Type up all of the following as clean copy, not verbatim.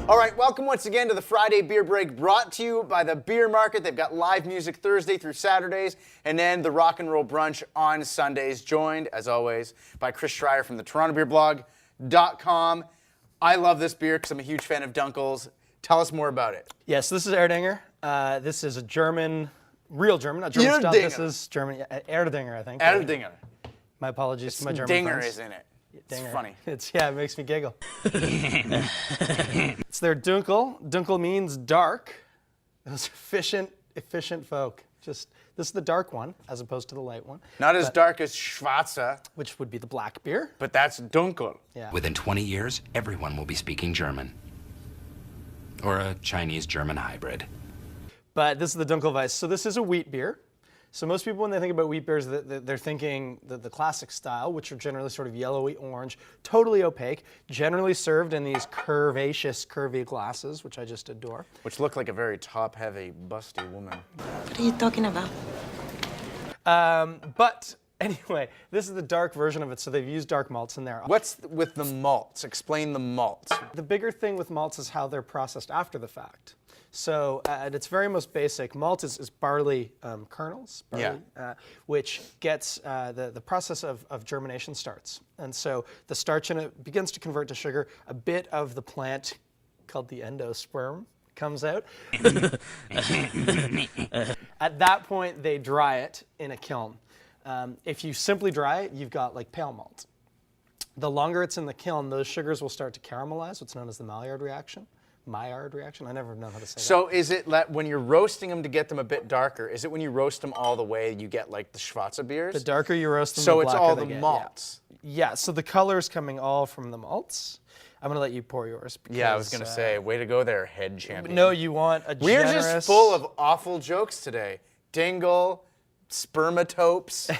All right, welcome once again to the Friday Beer Break, brought to you by the Beer Market. They've got live music Thursday through Saturdays, and then the Rock and Roll Brunch on Sundays, joined, as always, by Chris Schreier from the TorontoBeerBlog.com. I love this beer because I'm a huge fan of Dunkel's. Tell us more about it. Yes, this is Erdinger. This is a German, real German, not German stuff. This is German, Erdinger, I think. Erdinger. My apologies to my German Dinger friends. is in it. It's Dinger. funny. Yeah, it makes me giggle. It's their Dunkel. Dunkel means dark. Those efficient folk. This is the dark one, as opposed to the light one. Not as dark as Schwarze, which would be the black beer. But that's Dunkel. Yeah. Within 20 years, everyone will be speaking German. Or a Chinese-German hybrid. But this is the Dunkelweiss. So this is a wheat beer. So most people, when they think about wheat beers, they're thinking the classic style, which are generally sort of yellowy orange, totally opaque, generally served in these curvy glasses, which I just adore. Which look like a very top-heavy, busty woman. What are you talking about? But anyway, this is the dark version of it, so they've used dark malts in there. What's with the malts? Explain the malts. The bigger thing with malts is how they're processed after the fact. So at its very most basic, malt is barley kernels, which gets the process of germination starts. And so the starch in it begins to convert to sugar. A bit of the plant called the endosperm comes out. At that point, they dry it in a kiln. If you simply dry it, you've got like pale malt. The longer it's in the kiln, those sugars will start to caramelize, what's known as the Maillard reaction. Maillard reaction? I never know how to say that. So is it when you're roasting them to get them a bit darker, is it when you roast them all the way you get like the Schwarze beers? The darker you roast them, so the it's blacker all they the get. malts. Yeah, so the color's coming all from the malts. I'm going to let you pour yours. Because, yeah, I was going to say, way to go there, head champion. No, you want a We're generous... just full of awful jokes today. Dingle, spermatopes,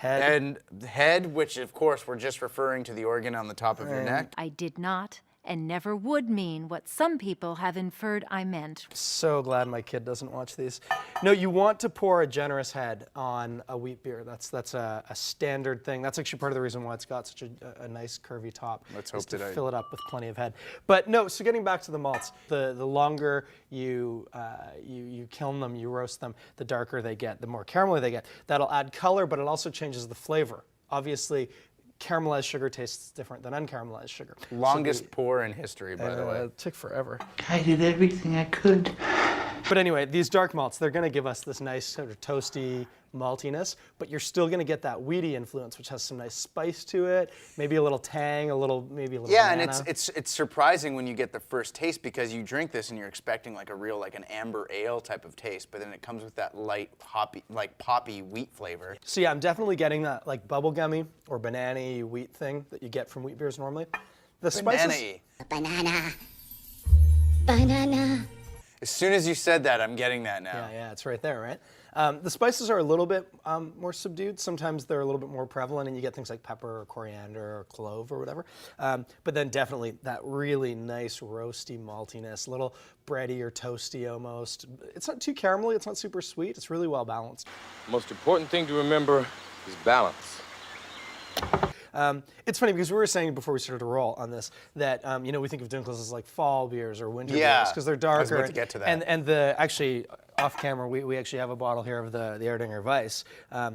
and head, which of course we're just referring to the organ on the top of your neck. I did not and never would mean what some people have inferred I meant. So glad my kid doesn't watch these. No, you want to pour a generous head on a wheat beer. That's a standard thing. That's actually part of the reason why it's got such a nice curvy top. Let's hope to fill it up with plenty of head. But no, so getting back to the malts, the longer you kiln them, you roast them, the darker they get, the more caramelly they get. That'll add color, but it also changes the flavor. Obviously, caramelized sugar tastes different than uncaramelized sugar. Longest pour in history, by the way. It took forever. I did everything I could. But anyway, these dark malts, they're going to give us this nice sort of toasty maltiness, but you're still going to get that weedy influence, which has some nice spice to it, maybe a little tang, maybe a little yeah, banana. and it's surprising when you get the first taste because you drink this and you're expecting like an amber ale type of taste, but then it comes with that light hoppy, like poppy wheat flavor. So yeah, I'm definitely getting that like bubblegummy or banana-y wheat thing that you get from wheat beers normally. The spices. Banana. As soon as you said that, I'm getting that now. Yeah, it's right there, right? The spices are a little bit more subdued. Sometimes they're a little bit more prevalent, and you get things like pepper or coriander or clove or whatever. But then definitely that really nice roasty maltiness, a little bready or toasty almost. It's not too caramelly, it's not super sweet, it's really well balanced. Most important thing to remember is balance. It's funny because we were saying before we started to roll on this that we think of Dunkels as like fall beers or winter beers because they're darker. I was about to get to that. And actually off camera we actually have a bottle here of the Erdinger Weiss.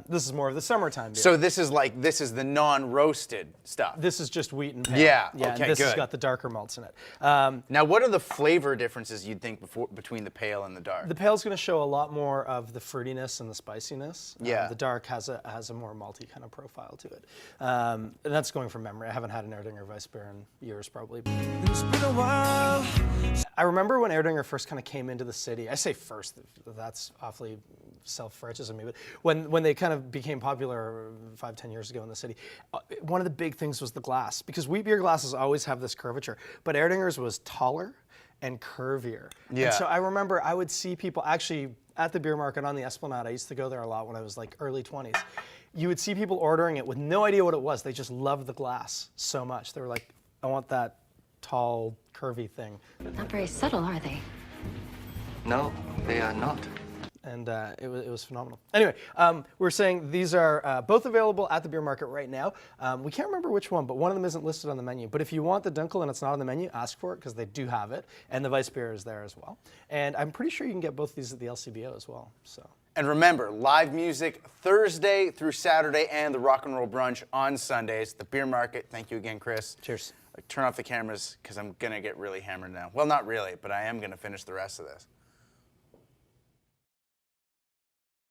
This is more of the summertime beer. So this is the non-roasted stuff. This is just wheat and pale. Yeah. Okay. Okay. And this good. has got the darker malts in it. Now, what are the flavor differences you'd think between the pale and the dark? The pale's going to show a lot more of the fruitiness and the spiciness. Yeah. The dark has a more malty kind of profile to it. And that's going from memory. I haven't had an Erdinger Weiss beer in years, probably. It's been a while. I remember when Erdinger first kind of came into the city. I say first, that's awfully self-righteous of me, but when they kind of became popular 5-10 years ago in the city, one of the big things was the glass, because wheat beer glasses always have this curvature, but Erdinger's was taller and curvier. Yeah. And so I remember I would see people actually at the beer market on the Esplanade. I used to go there a lot when I was like early 20s. You would see people ordering it with no idea what it was. They just loved the glass so much. They were like, I want that tall, curvy thing. Not very subtle, are they? No, they are not. and it was phenomenal. Anyway, we're saying these are both available at the beer market right now. We can't remember which one, but one of them isn't listed on the menu. But if you want the Dunkel and it's not on the menu, ask for it because they do have it, and the Weiss beer is there as well. And I'm pretty sure you can get both these at the LCBO as well. So. And remember, live music Thursday through Saturday and the rock and roll brunch on Sundays. The beer market. Thank you again, Chris. Cheers. Turn off the cameras because I'm going to get really hammered now. Well, not really, but I am going to finish the rest of this.